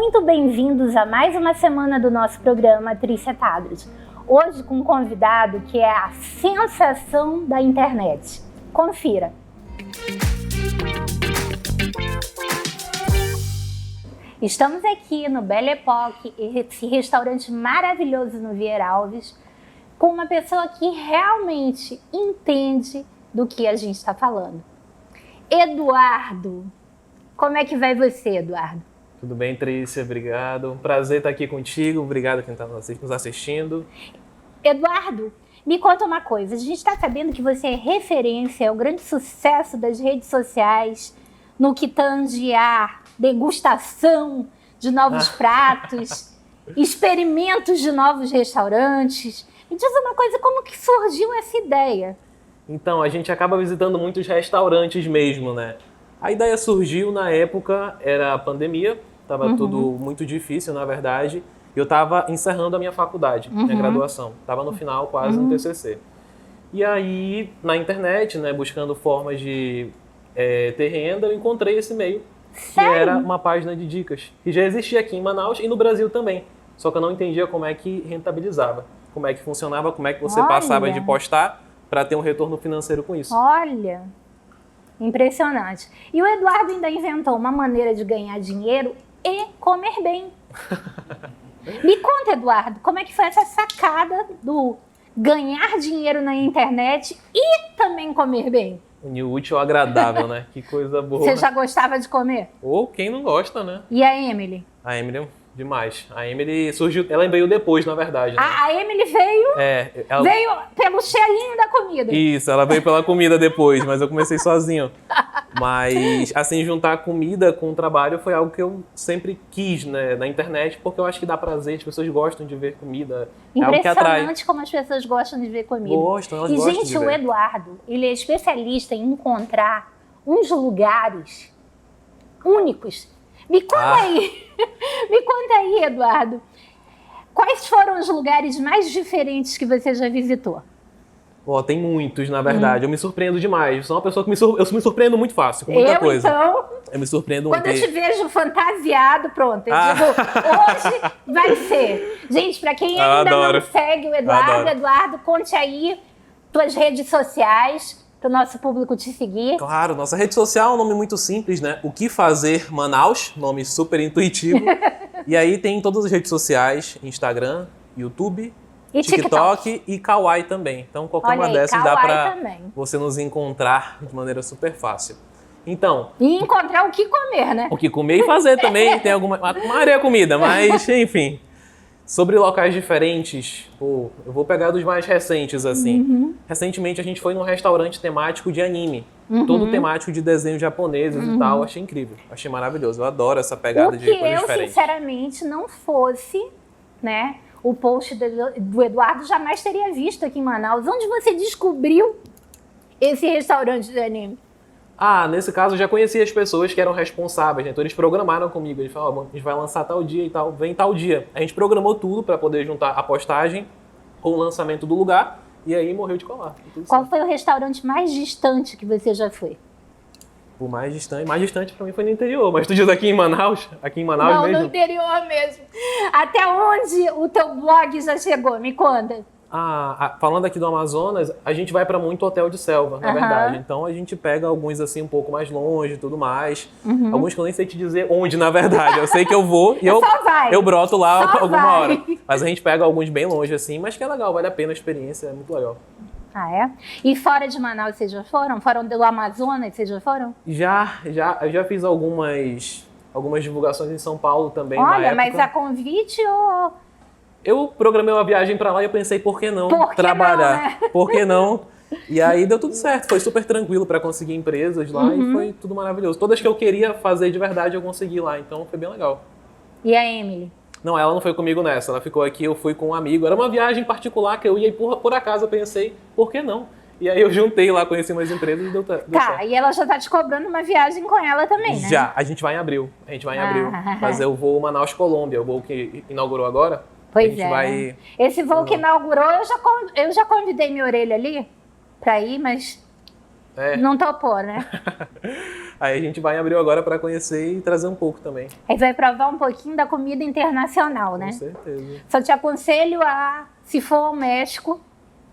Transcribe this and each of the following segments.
muito bem-vindos a mais uma semana do nosso programa Tricetados. Hoje com um convidado que é a sensação da internet. Confira! Estamos aqui no Belle Époque, esse restaurante maravilhoso no Vieira Alves, com uma pessoa que realmente entende do que a gente está falando. Eduardo, como é que vai você, Eduardo? Tudo bem, Trícia? Obrigado. Prazer estar aqui contigo. Obrigado a quem está nos assistindo. Eduardo, me conta uma coisa. A gente está sabendo que você é referência, é o grande sucesso das redes sociais no que tange a degustação de novos pratos, experimentos de novos restaurantes. Me diz uma coisa, como que surgiu essa ideia? Então, a gente acaba visitando muitos restaurantes mesmo, né? A ideia surgiu na época, era a pandemia, estava tudo muito difícil, na verdade. Eu estava encerrando a minha faculdade, minha graduação. Estava no final, quase no TCC. E aí, na internet, né, buscando formas de ter renda, eu encontrei esse e-mail, que era uma página de dicas, que já existia aqui em Manaus e no Brasil também. Só que eu não entendia como é que rentabilizava, como é que funcionava, como é que você passava de postar para ter um retorno financeiro com isso. Olha, impressionante. E o Eduardo ainda inventou uma maneira de ganhar dinheiro e comer bem. Me conta, Eduardo, como é que foi essa sacada do ganhar dinheiro na internet e também comer bem? Unir o útil ao agradável, né? Que coisa boa. Você já gostava de comer? Ou quem não gosta, né? E a Emily? A Emily, demais. A Emily surgiu, ela veio depois, na verdade, né? A Emily veio, veio pelo cheirinho da comida. Isso, ela veio pela comida depois, mas eu comecei sozinho. Mas, assim, juntar comida com o trabalho foi algo que eu sempre quis, né, na internet, porque eu acho que dá prazer, as pessoas gostam de ver comida. É algo que atrai. Impressionante como as pessoas gostam de ver comida. Gostam, elas gostam de ver. E, gente, o Eduardo, ele é especialista em encontrar uns lugares únicos. Me conta aí, me conta aí, Eduardo. Quais foram os lugares mais diferentes que você já visitou? Tem muitos, na verdade. Eu me surpreendo demais. Eu sou uma pessoa que eu me surpreendo muito fácil, com muita coisa. Então, eu me surpreendo muito. Quando eu te vejo fantasiado, pronto. Eu digo, hoje vai ser. Gente, pra quem ainda não segue o Eduardo, conte aí tuas redes sociais para o nosso público te seguir. Claro, nossa rede social é um nome muito simples, né? O que fazer Manaus, nome super intuitivo. E aí tem todas as redes sociais, Instagram, YouTube, e TikTok e Kawaii também. Então, qualquer uma dessas dá para você nos encontrar de maneira super fácil. Então... E encontrar o que comer, né? O que comer e fazer também. Tem alguma área comida, mas enfim. Sobre locais diferentes, eu vou pegar dos mais recentes, assim. Recentemente a gente foi num restaurante temático de anime. Todo temático de desenhos japoneses e tal. Achei incrível, achei maravilhoso. Eu adoro essa pegada de coisas diferentes. Eu, sinceramente, não fosse, né... O post do Eduardo jamais teria visto aqui em Manaus. Onde você descobriu esse restaurante de anime? Nesse caso eu já conhecia as pessoas que eram responsáveis, né? Então eles programaram comigo. Eles falaram, a gente vai lançar tal dia e tal, vem tal dia. A gente programou tudo para poder juntar a postagem com o lançamento do lugar e aí morreu de colar. Qual foi o restaurante mais distante que você já foi? O mais distante para mim foi no interior, mas tu diz aqui em Manaus? Aqui em Manaus mesmo? Não, no interior mesmo. Até onde o teu blog já chegou? Me conta. Falando aqui do Amazonas, a gente vai para muito hotel de selva, na verdade. Então a gente pega alguns assim um pouco mais longe e tudo mais. Alguns que eu nem sei te dizer onde, na verdade. Eu sei que eu vou e eu broto lá alguma hora. Mas a gente pega alguns bem longe assim, mas que é legal, vale a pena a experiência, é muito legal. E fora de Manaus vocês já foram? Fora do Amazonas vocês já foram? Eu já fiz algumas divulgações em São Paulo também. Olha, mas a convite ou... Eu programei uma viagem para lá e eu pensei, por que não trabalhar? Não, né? Por que não? E aí deu tudo certo, foi super tranquilo para conseguir empresas lá e foi tudo maravilhoso. Todas que eu queria fazer de verdade eu consegui lá, então foi bem legal. E a Emily? Não, ela não foi comigo nessa, ela ficou aqui, eu fui com um amigo. Era uma viagem particular que eu ia e por acaso eu pensei, por que não? E aí eu juntei lá, conheci umas empresas e deu certo. E ela já tá te cobrando uma viagem com ela também, né? Já, a gente vai em abril, Mas eu vou Manaus, Colômbia, o voo que inaugurou agora. Pois é. Esse voo que inaugurou, eu já convidei minha orelha ali pra ir, mas não topou, né? Aí a gente vai em Abril agora para conhecer e trazer um pouco também. Aí vai provar um pouquinho da comida internacional, né? Com certeza. Só te aconselho a, se for ao México,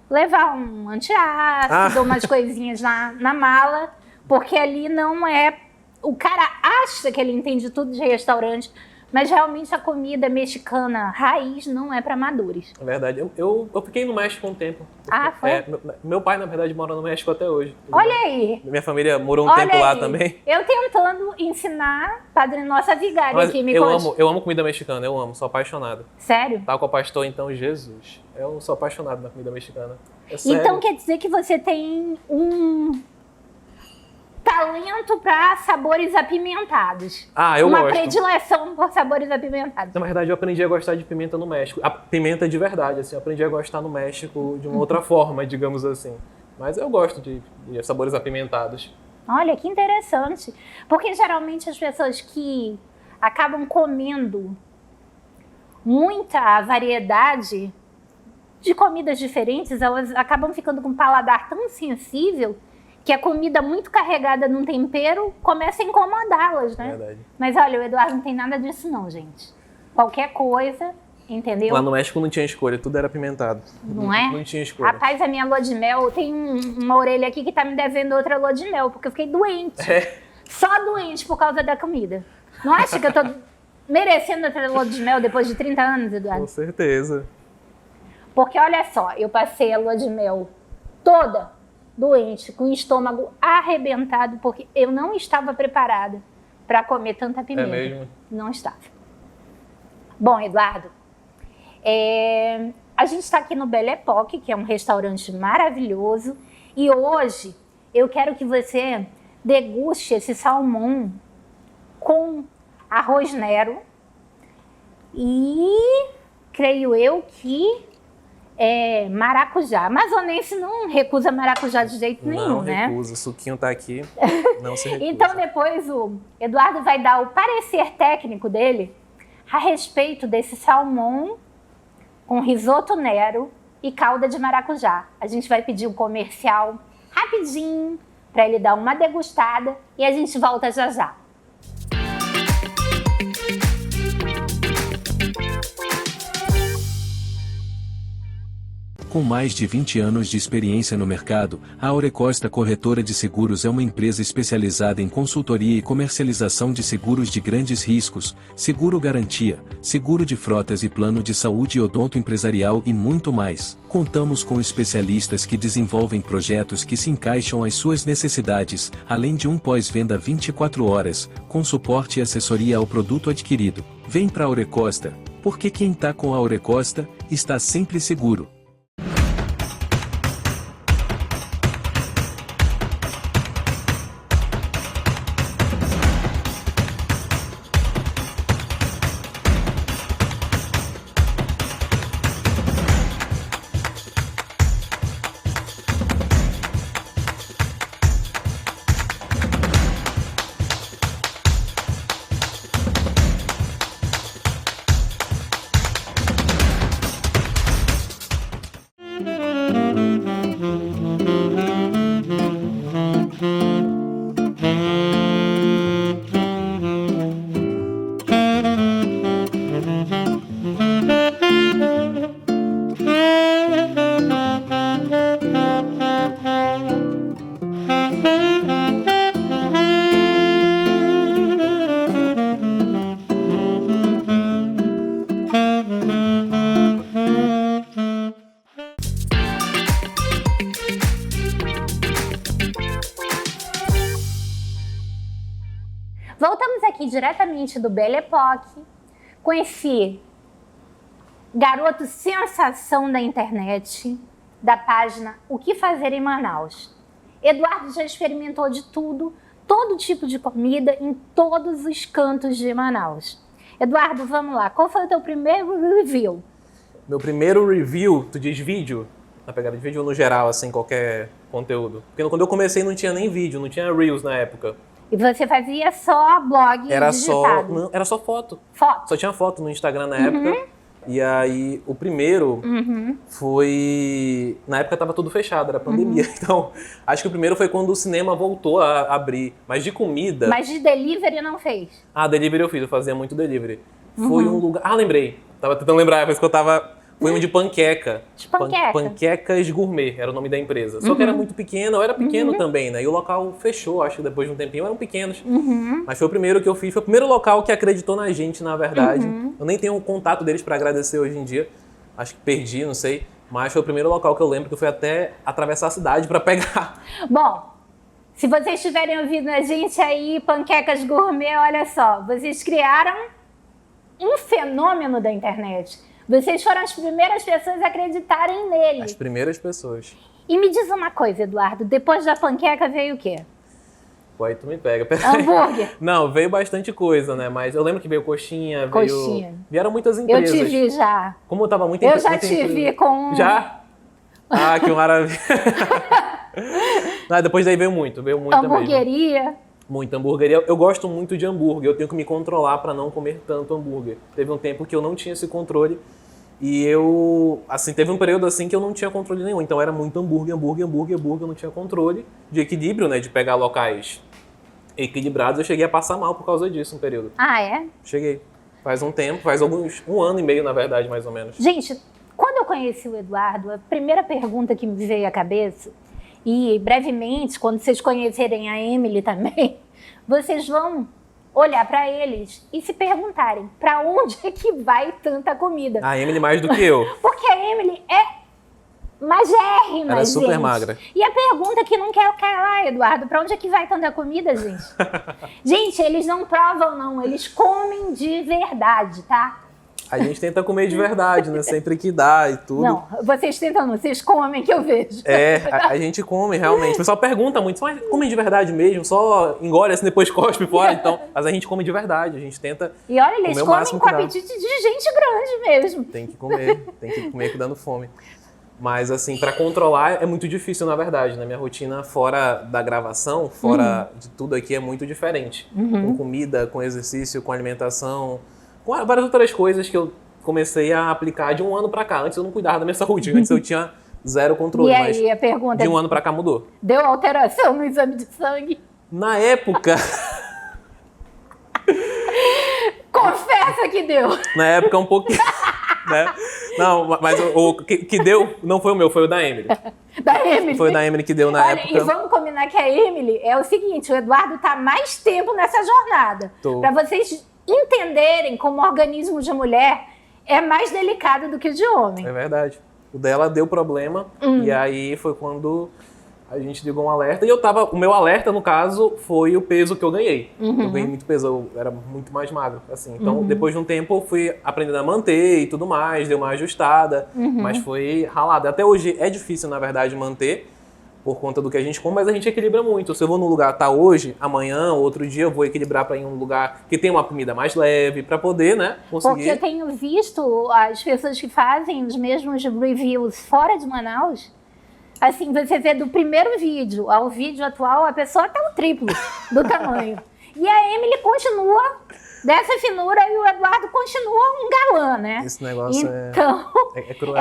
levar um antiácido, umas coisinhas na mala, porque ali não é... O cara acha que ele entende tudo de restaurante, mas realmente a comida mexicana raiz não é para amadores. É verdade. Eu fiquei no México um tempo. Ah, foi? Meu pai, na verdade, mora no México até hoje. Olha aí. Minha família morou um tempo lá também. Eu tentando ensinar Padre Nossa Vigária Mas aqui, me eu amo comida mexicana, eu amo, sou apaixonado. Sério? Tava com o pastor, então, Jesus. Eu sou apaixonado na comida mexicana. É sério. Então quer dizer que você tem um talento para sabores apimentados. Eu Uma gosto. predileção por sabores apimentados. Na verdade, eu aprendi a gostar de pimenta no México. A pimenta de verdade, assim, eu aprendi a gostar no México de uma outra forma, digamos assim. Mas eu gosto de sabores apimentados. Olha, que interessante. Porque geralmente as pessoas que acabam comendo muita variedade de comidas diferentes, elas acabam ficando com um paladar tão sensível que a comida muito carregada num tempero começa a incomodá-las, né? Verdade. Mas olha, o Eduardo não tem nada disso não, gente. Qualquer coisa, entendeu? Lá no México não tinha escolha, tudo era apimentado. Não é? Não tinha escolha. Rapaz, a minha lua de mel, tem uma orelha aqui que tá me devendo outra lua de mel, porque eu fiquei doente. Só doente por causa da comida. Não acha que eu tô merecendo outra lua de mel depois de 30 anos, Eduardo? Com certeza. Porque olha só, eu passei a lua de mel toda doente, com o estômago arrebentado, porque eu não estava preparada para comer tanta pimenta. É mesmo? Não estava. Bom, Eduardo, a gente está aqui no Belle Époque, que é um restaurante maravilhoso, e hoje eu quero que você deguste esse salmão com arroz Nero e creio eu que maracujá. Amazonense não recusa maracujá de jeito nenhum, né? Não recusa, o suquinho tá aqui, não se recusa. Então depois o Eduardo vai dar o parecer técnico dele a respeito desse salmão com risoto Nero e calda de maracujá. A gente vai pedir um comercial rapidinho para ele dar uma degustada e a gente volta já já. Com mais de 20 anos de experiência no mercado, a Aurecosta Corretora de Seguros é uma empresa especializada em consultoria e comercialização de seguros de grandes riscos, seguro garantia, seguro de frotas e plano de saúde odonto empresarial e muito mais. Contamos com especialistas que desenvolvem projetos que se encaixam às suas necessidades, além de um pós-venda 24 horas, com suporte e assessoria ao produto adquirido. Vem para a Aurecosta, porque quem tá com a Aurecosta, está sempre seguro. Voltamos aqui diretamente do Belle Époque com esse garoto sensação da internet, da página O Que Fazer em Manaus. Eduardo já experimentou de tudo, todo tipo de comida em todos os cantos de Manaus. Eduardo, vamos lá, qual foi o teu primeiro review? Meu primeiro review, tu diz vídeo? Na pegada de vídeo ou no geral, assim, qualquer conteúdo? Porque quando eu comecei não tinha nem vídeo, não tinha Reels na época. E você fazia só blog Era digitado? só, não, era só foto. Foto? Só tinha foto no Instagram na época. E aí, o primeiro foi... Na época tava tudo fechado, era pandemia. Então, acho que o primeiro foi quando o cinema voltou a abrir. Mas de comida... Mas de delivery não fez? Ah, delivery eu fiz, eu fazia muito delivery. Foi um lugar... Ah, lembrei. Tava tentando lembrar, mas que eu tava... Foi um de panqueca. De panqueca? Panquecas Gourmet, era o nome da empresa. Só que era muito pequeno, eu era pequeno também, né? E o local fechou, acho que depois de um tempinho, eram pequenos. Mas foi o primeiro que eu fiz, foi o primeiro local que acreditou na gente, na verdade. Eu nem tenho o contato deles pra agradecer hoje em dia. Acho que perdi, não sei. Mas foi o primeiro local que eu lembro que eu fui até atravessar a cidade pra pegar. Bom, se vocês estiverem ouvindo a gente aí, Panquecas Gourmet, olha só, vocês criaram um fenômeno da internet. Vocês foram as primeiras pessoas a acreditarem nele. As primeiras pessoas. E me diz uma coisa, Eduardo, depois da panqueca veio o quê? Pô, aí tu me pega. Hambúrguer. Não, veio bastante coisa, né? Mas eu lembro que veio coxinha, vieram muitas Eu empresas. te vi já. Como eu tava muito Eu já te vi com... Já? Ah, que maravilha. Não, depois daí veio muita mesmo. Hamburgueria. Muita hamburgueria. Eu gosto muito de hambúrguer, eu tenho que me controlar para não comer tanto hambúrguer. Teve um tempo que eu não tinha esse controle e eu, assim, teve um período assim que eu não tinha controle nenhum. Então era muito hambúrguer, eu não tinha controle de equilíbrio, né, de pegar locais equilibrados. Eu cheguei a passar mal por causa disso um período. Ah, é? Cheguei. Faz um tempo, faz um ano e meio, na verdade, mais ou menos. Gente, quando eu conheci o Eduardo, a primeira pergunta que me veio à cabeça, e brevemente, quando vocês conhecerem a Emily também, vocês vão olhar para eles e se perguntarem para onde é que vai tanta comida. A Emily mais do que eu. Porque a Emily é magérrima, Ela é super gente. magra. E a pergunta que não quer calar, Eduardo, para onde é que vai tanta comida, gente? Gente, eles não provam não, eles comem de verdade, tá? A gente tenta comer de verdade, né? Sempre que dá e tudo. Não, vocês tentam não, vocês comem que eu vejo. É, a gente come realmente. O pessoal pergunta muito, mas comem de verdade mesmo? Só engole assim, depois cospe fora. Então, mas a gente come de verdade, a gente tenta. E olha, eles comer o comem máximo com que dá. apetite de gente grande mesmo. Tem que comer que dando fome. Mas assim, pra controlar é muito difícil, na verdade, né? Minha rotina fora da gravação, fora de tudo aqui, é muito diferente. Com comida, com exercício, com alimentação, com várias outras coisas que eu comecei a aplicar de um ano pra cá. Antes eu não cuidava da minha saúde, antes eu tinha zero controle. E Mas aí, a pergunta de um ano pra cá mudou. deu alteração no exame de sangue? Na época... Confessa que deu. Na época um pouquinho... né? Não, mas o que deu não foi o meu, foi o da Emily. Da Emily. Foi o da Emily que deu na Olha, época. e vamos combinar que a Emily é o seguinte, o Eduardo tá mais tempo nessa jornada. Tô. Pra vocês entenderem como o organismo de mulher é mais delicado do que o de homem. É verdade. O dela deu problema e aí foi quando a gente ligou um alerta. E o meu alerta, no caso, foi o peso que eu ganhei. Eu ganhei muito peso, eu era muito mais magro, assim. Então, depois de um tempo, eu fui aprendendo a manter e tudo mais, deu uma ajustada, mas foi ralado. Até hoje é difícil, na verdade, manter, por conta do que a gente come, mas a gente equilibra muito. Se eu vou num lugar, tá hoje, amanhã, outro dia, eu vou equilibrar para ir em um lugar que tem uma comida mais leve, para poder, né, conseguir. Porque eu tenho visto as pessoas que fazem os mesmos reviews fora de Manaus. Assim, você vê do primeiro vídeo ao vídeo atual, a pessoa tá o triplo do tamanho. E a Emily continua dessa finura e o Eduardo continua um galã, né? Esse negócio então, é cruel.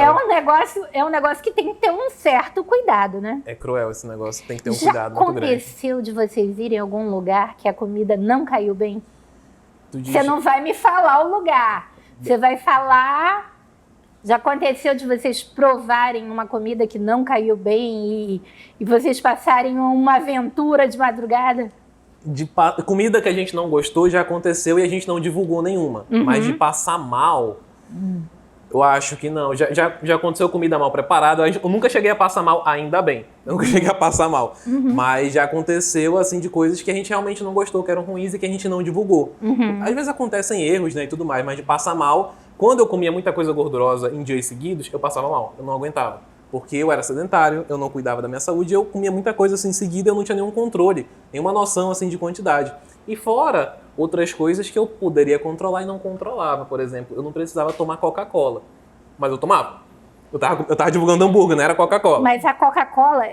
É um negócio que tem que ter um certo cuidado, né? É cruel esse negócio, tem que ter um Já cuidado muito grande. aconteceu de vocês irem em algum lugar que a comida não caiu bem? Tu diz- Você não vai me falar o lugar. Você vai falar... Já aconteceu de vocês provarem uma comida que não caiu bem e vocês passarem uma aventura de madrugada? Comida que a gente não gostou já aconteceu e a gente não divulgou nenhuma. Mas de passar mal, eu acho que não. Já aconteceu comida mal preparada. Eu nunca cheguei a passar mal, ainda bem. Eu nunca cheguei a passar mal. Mas já aconteceu, assim, de coisas que a gente realmente não gostou, que eram ruins e que a gente não divulgou. Às vezes acontecem erros, né, e tudo mais, mas de passar mal... Quando eu comia muita coisa gordurosa em dias seguidos, eu passava mal. Eu não aguentava. Porque eu era sedentário, eu não cuidava da minha saúde, eu comia muita coisa assim em seguida, eu não tinha nenhum controle, nenhuma noção assim de quantidade. E fora outras coisas que eu poderia controlar e não controlava. Por exemplo, eu não precisava tomar Coca-Cola, mas eu tomava. Eu tava divulgando hambúrguer, não era Coca-Cola. Mas a Coca-Cola,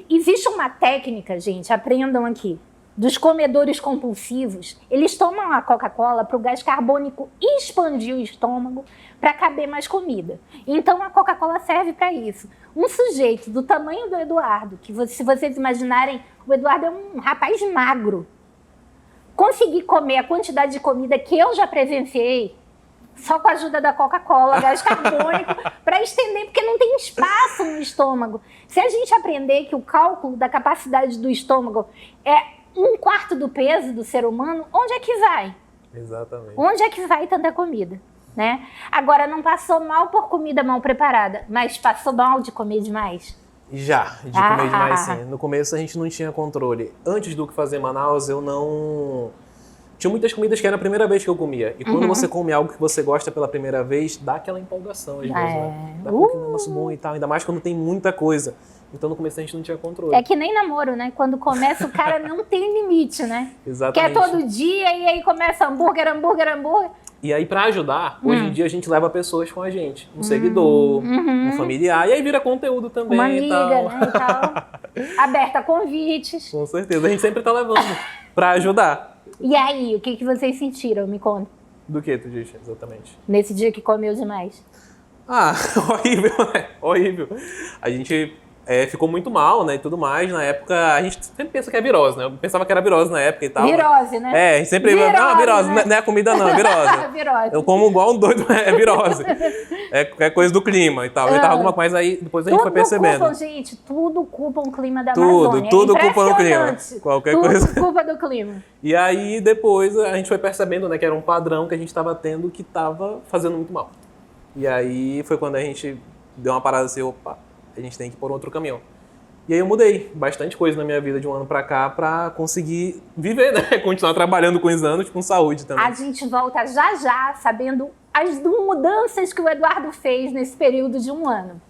existe uma técnica, gente, aprendam aqui. dos comedores compulsivos, eles tomam a Coca-Cola para o gás carbônico expandir o estômago para caber mais comida. Então a Coca-Cola serve para isso. Um sujeito do tamanho do Eduardo, que se vocês imaginarem, o Eduardo é um rapaz magro, conseguir comer a quantidade de comida que eu já presenciei, só com a ajuda da Coca-Cola, gás carbônico, para estender, porque não tem espaço no estômago. Se a gente aprender que o cálculo da capacidade do estômago é 1/4 do peso do ser humano, onde é que vai? Exatamente. Onde é que vai tanta comida? Né? Agora, não passou mal por comida mal preparada, mas passou mal de comer demais? Já, de comer demais sim. No começo a gente não tinha controle. Antes do que fazer em Manaus, eu não... Tinha muitas comidas que era a primeira vez que eu comia. E quando você come algo que você gosta pela primeira vez, dá aquela empolgação às vezes, né? Dá um negócio bom e tal, ainda mais quando tem muita coisa. Então no começo a gente não tinha controle. É que nem namoro, né? Quando começa o cara não tem limite, né? Exatamente. Quer todo dia e aí começa hambúrguer, hambúrguer, hambúrguer. E aí, pra ajudar, hoje em dia a gente leva pessoas com a gente. Um seguidor, um familiar. E aí vira conteúdo também. Uma amiga, e tal. né? E tal. Aberta a convites. Com certeza. A gente sempre tá levando pra ajudar. E aí, o que vocês sentiram? Me conta. Do que tu disse, exatamente? Nesse dia que comeu demais. Ah, horrível, né? Horrível. A gente ficou muito mal, né, e tudo mais. Na época, a gente sempre pensa que é virose, né? Eu pensava que era virose na época e tal. Virose, né? É, a gente sempre... Virose, não, virose, né? não é comida não, é virose. Virose. Eu como igual um doido, é virose. É coisa do clima e tal. E tava alguma coisa aí, depois a gente foi percebendo. Culpam, gente, tudo culpa o clima da Amazônia. Tudo culpa do clima. Impressionante. Qualquer coisa. Tudo culpa do clima. E aí, depois, a gente foi percebendo, né, que era um padrão que a gente tava tendo que tava fazendo muito mal. E aí, foi quando a gente deu uma parada assim, opa, a gente tem que ir por outro caminho. E aí eu mudei bastante coisa na minha vida de um ano pra cá pra conseguir viver, né? Continuar trabalhando com os anos, com saúde também. A gente volta já, sabendo as mudanças que o Eduardo fez nesse período de um ano.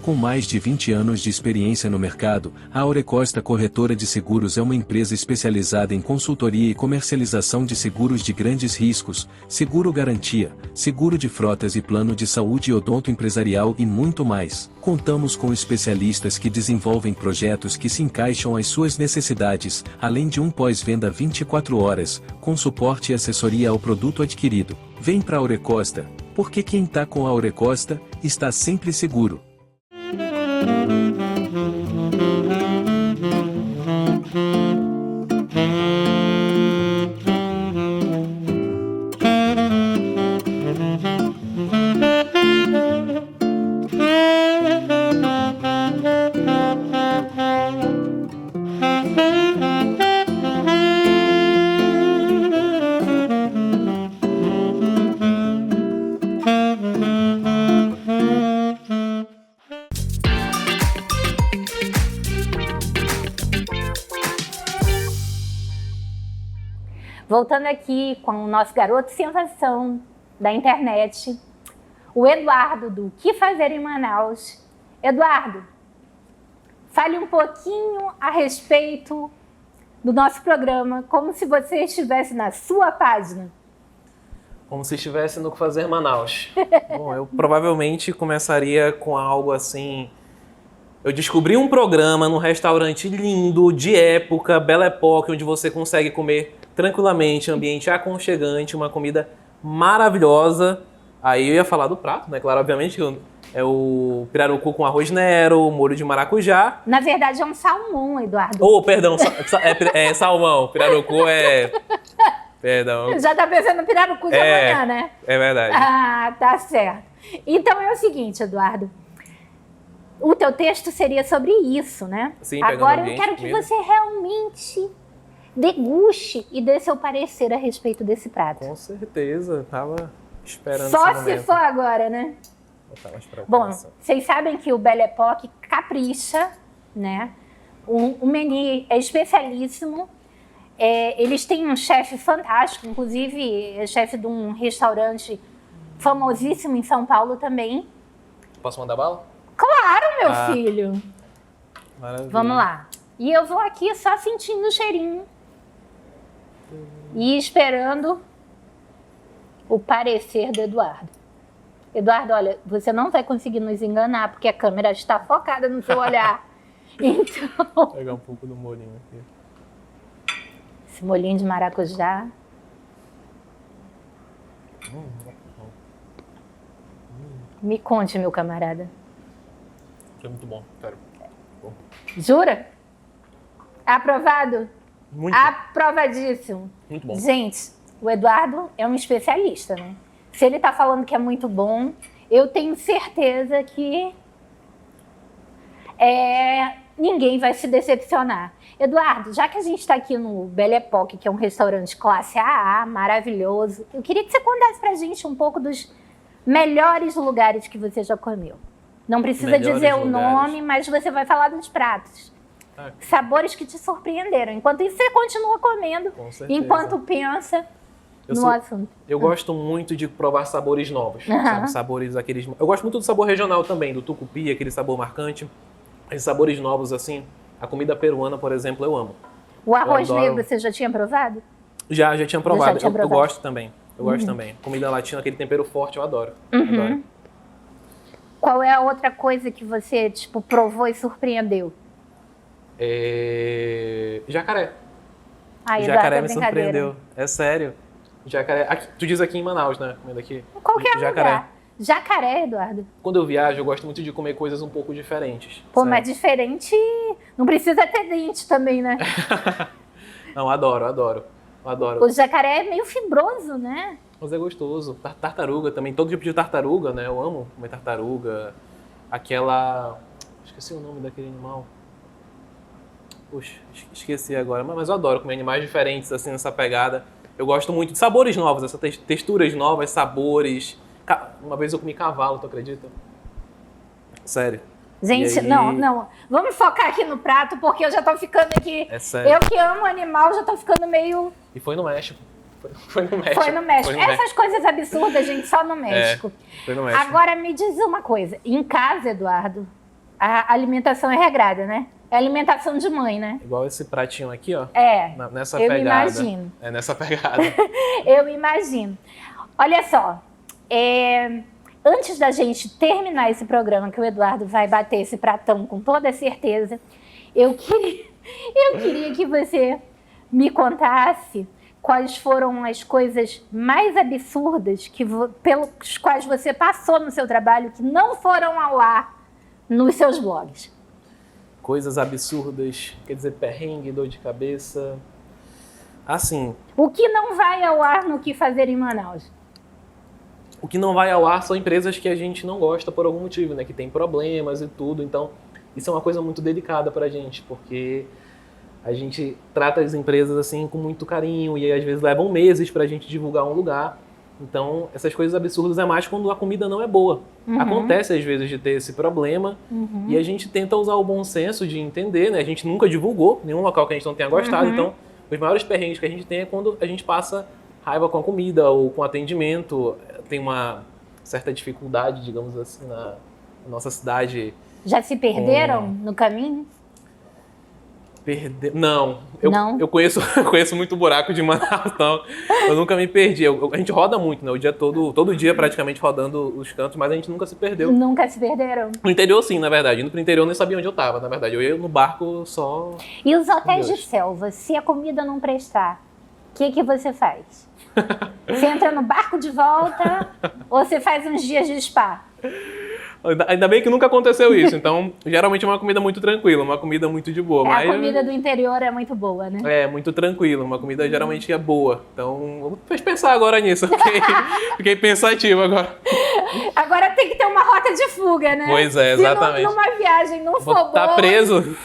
Com mais de 20 anos de experiência no mercado, a Aurecosta Corretora de Seguros é uma empresa especializada em consultoria e comercialização de seguros de grandes riscos, seguro garantia, seguro de frotas e plano de saúde odonto empresarial e muito mais. Contamos com especialistas que desenvolvem projetos que se encaixam às suas necessidades, além de um pós-venda 24 horas, com suporte e assessoria ao produto adquirido. Vem pra Aurecosta, porque quem tá com a Aurecosta, está sempre seguro. Voltando aqui com o nosso garoto sensação da internet, o Eduardo, do Que Fazer em Manaus. Eduardo, fale um pouquinho a respeito do nosso programa, como se você estivesse na sua página. Como se estivesse no Que Fazer em Manaus. Bom, eu provavelmente começaria com algo assim... Eu descobri um programa num restaurante lindo, de época, Belle Époque, onde você consegue comer tranquilamente, ambiente aconchegante, uma comida maravilhosa. Aí eu ia falar do prato, né? Claro, obviamente, é o pirarucu com arroz nero, molho de maracujá. Na verdade, é um salmão, Eduardo. Oh, perdão, é salmão. Pirarucu é... Perdão. Já tá pensando no pirarucu de amanhã, né? É verdade. Ah, tá certo. Então é o seguinte, Eduardo. O teu texto seria sobre isso, né? Sim, agora eu quero que você realmente deguste e dê seu parecer a respeito desse prato. Com certeza, tava esperando Só esse se momento. for agora, né? Botar mais pra Bom, cá. vocês sabem que o Belle Époque capricha, né? O menu é especialíssimo. Eles têm um chefe fantástico, inclusive é chefe de um restaurante famosíssimo em São Paulo também. Posso mandar bala? Claro, meu filho! Maravilha. Vamos lá. E eu vou aqui só sentindo o cheirinho. E esperando o parecer do Eduardo. Eduardo, olha, você não vai conseguir nos enganar, porque a câmera está focada no seu olhar. Então... Vou pegar um pouco do molhinho aqui. Esse molhinho de maracujá. Me conte, meu camarada. É muito bom, sério. Bom. Jura? Aprovado? Muito, Aprovadíssimo. muito bom. Gente, o Eduardo é um especialista, né? Se ele tá falando que é muito bom, eu tenho certeza que ninguém vai se decepcionar. Eduardo, já que a gente está aqui no Belle Époque, que é um restaurante classe AA, maravilhoso, eu queria que você contasse pra gente um pouco dos melhores lugares que você já comeu. Não precisa Melhores dizer o lugares. nome, mas você vai falar dos pratos. Sabores que te surpreenderam. Enquanto isso, você continua comendo, Com certeza. enquanto pensa no assunto. Eu gosto muito de provar sabores novos, sabe? Sabores aqueles... Eu gosto muito do sabor regional também, do tucupi, aquele sabor marcante. Esses sabores novos, assim, a comida peruana, por exemplo, eu amo. O arroz adoro. negro, você já tinha provado? Já tinha provado. tinha Eu provado. gosto também. Eu gosto também. Comida latina, aquele tempero forte, eu adoro. Adoro. Qual é a outra coisa que você, tipo, provou e surpreendeu? Jacaré. Ai, Jacaré Eduardo, me é brincadeira. surpreendeu. É sério. Jacaré. Tu diz aqui em Manaus, né? Comendo aqui. Em qualquer Jacaré. lugar. Jacaré, Eduardo. Quando eu viajo, eu gosto muito de comer coisas um pouco diferentes. Pô, sabe? mas diferente não precisa ter dente também, né? Não, adoro. Eu adoro. O jacaré é meio fibroso, né? Mas é gostoso. Tartaruga também. Todo tipo de tartaruga, né? Eu amo comer tartaruga. Aquela... Esqueci o nome daquele animal. Puxa, esqueci agora. Mas eu adoro comer animais diferentes, assim, nessa pegada. Eu gosto muito de sabores novos, essas texturas novas, sabores. Uma vez eu comi cavalo, tu acredita? Sério. Gente, E aí- não. Vamos focar aqui no prato, porque eu já tô ficando aqui... É sério. Eu que amo animal, já tô ficando meio... E foi no México. Foi no México. Foi no México. Foi no Essas coisas absurdas, gente, só no México. Foi no México. Agora, me diz uma coisa. Em casa, Eduardo, a alimentação é regrada, né? É alimentação de mãe, né? Igual esse pratinho aqui, ó. Nessa eu pegada. imagino. É nessa pegada. Eu imagino. Olha só, antes da gente terminar esse programa, que o Eduardo vai bater esse pratão com toda certeza, eu queria que você me contasse quais foram as coisas mais absurdas pelos quais você passou no seu trabalho que não foram ao ar nos seus blogs. Coisas absurdas, quer dizer, perrengue, dor de cabeça. Assim, O que não vai ao ar no Que Fazer em Manaus? o que não vai ao ar são empresas que a gente não gosta por algum motivo, né? Que tem problemas e tudo. Então, isso é uma coisa muito delicada pra gente, porque a gente trata as empresas assim com muito carinho e às vezes levam meses pra gente divulgar um lugar. Então, essas coisas absurdas é mais quando a comida não é boa. Acontece às vezes de ter esse problema e a gente tenta usar o bom senso de entender, né? A gente nunca divulgou nenhum local que a gente não tenha gostado, então os maiores perrengues que a gente tem é quando a gente passa raiva com a comida ou com o atendimento. Tem uma certa dificuldade, digamos assim, na nossa cidade. Já se perderam no caminho? Não. Não? Eu conheço muito buraco de Manaus, então eu nunca me perdi. A gente roda muito, né? O dia todo dia praticamente rodando os cantos, mas a gente nunca se perdeu. Nunca se perderam? No interior sim, na verdade. Indo pro interior eu nem sabia onde eu tava, na verdade. Eu ia no barco só... E os hotéis de Deus. selva, se a comida não prestar, o que você faz? Você entra no barco de volta ou você faz uns dias de spa? Ainda bem que nunca aconteceu isso, então geralmente é uma comida muito tranquila, uma comida muito de boa. A comida do interior é muito boa, né? É, muito tranquila, uma comida geralmente é boa. Então, fez pensar agora nisso, fiquei pensativo agora. Agora tem que ter uma rota de fuga, né? Pois é, exatamente. Se numa viagem não for boa, Tá preso.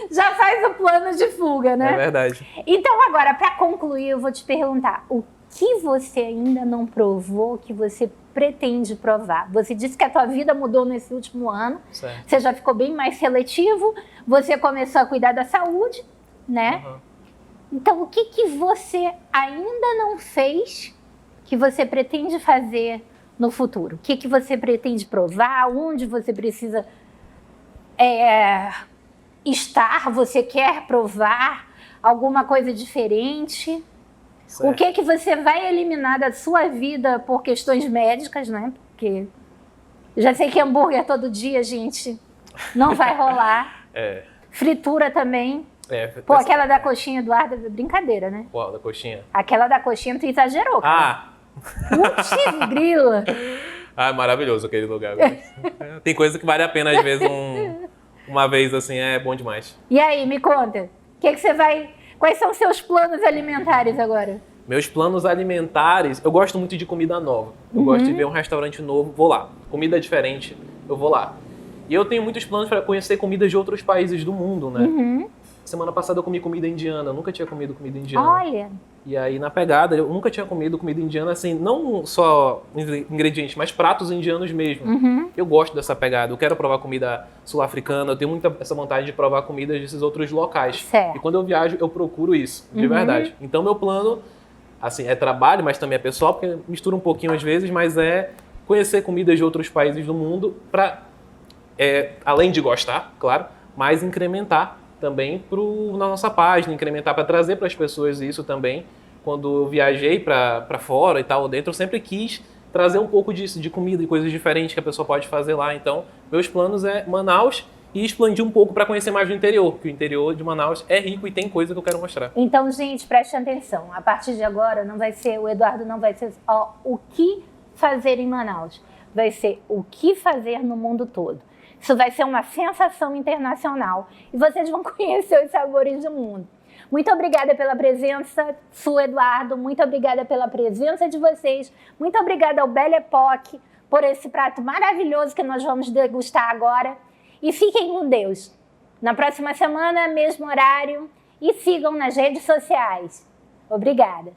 já faz o plano de fuga, né? É verdade. Então agora, para concluir, eu vou te perguntar, o que você ainda não provou que você pretende provar? Você disse que a tua vida mudou nesse último ano. Certo. Você já ficou bem mais seletivo, você começou a cuidar da saúde, né? Uhum. Então, o que você ainda não fez que você pretende fazer no futuro? O que você pretende provar? Onde você precisa estar? Você quer provar alguma coisa diferente? Certo. O que você vai eliminar da sua vida por questões médicas, né? Porque já sei que hambúrguer todo dia, gente, não vai rolar. Fritura também. Pô, aquela da coxinha, Eduardo, é brincadeira, né? Qual da coxinha? Aquela da coxinha tu exagerou, cara. Putz, grila. Maravilhoso aquele lugar. Tem coisa que vale a pena, às vezes, uma vez assim, é bom demais. E aí, me conta, o que você vai... Quais são os seus planos alimentares agora? Meus planos alimentares, eu gosto muito de comida nova. Eu gosto de ver um restaurante novo, vou lá. Comida diferente, eu vou lá. E eu tenho muitos planos para conhecer comidas de outros países do mundo, né? Semana passada eu comi comida indiana, eu nunca tinha comido comida indiana. Olha! E aí na pegada, eu nunca tinha comido comida indiana, assim, não só ingredientes, mas pratos indianos mesmo. Eu gosto dessa pegada, eu quero provar comida sul-africana, eu tenho muita essa vontade de provar comidas desses outros locais. Certo. E quando eu viajo, eu procuro isso, de verdade. Então meu plano, assim, é trabalho, mas também é pessoal, porque mistura um pouquinho às vezes, mas é conhecer comidas de outros países do mundo para, além de gostar, claro, mas incrementar também na nossa página, incrementar para trazer para as pessoas isso também. Quando eu viajei para fora e tal, dentro, eu sempre quis trazer um pouco disso, de comida e coisas diferentes que a pessoa pode fazer lá. Então, meus planos é Manaus e expandir um pouco para conhecer mais do interior, porque o interior de Manaus é rico e tem coisa que eu quero mostrar. Então, gente, preste atenção. A partir de agora, o Eduardo não vai ser o que fazer em Manaus, vai ser o que fazer no mundo todo. Isso vai ser uma sensação internacional e vocês vão conhecer os sabores do mundo. Muito obrigada pela presença sua, Eduardo. Muito obrigada pela presença de vocês. Muito obrigada ao Belle Époque por esse prato maravilhoso que nós vamos degustar agora. E fiquem com Deus. Na próxima semana, mesmo horário. E sigam nas redes sociais. Obrigada.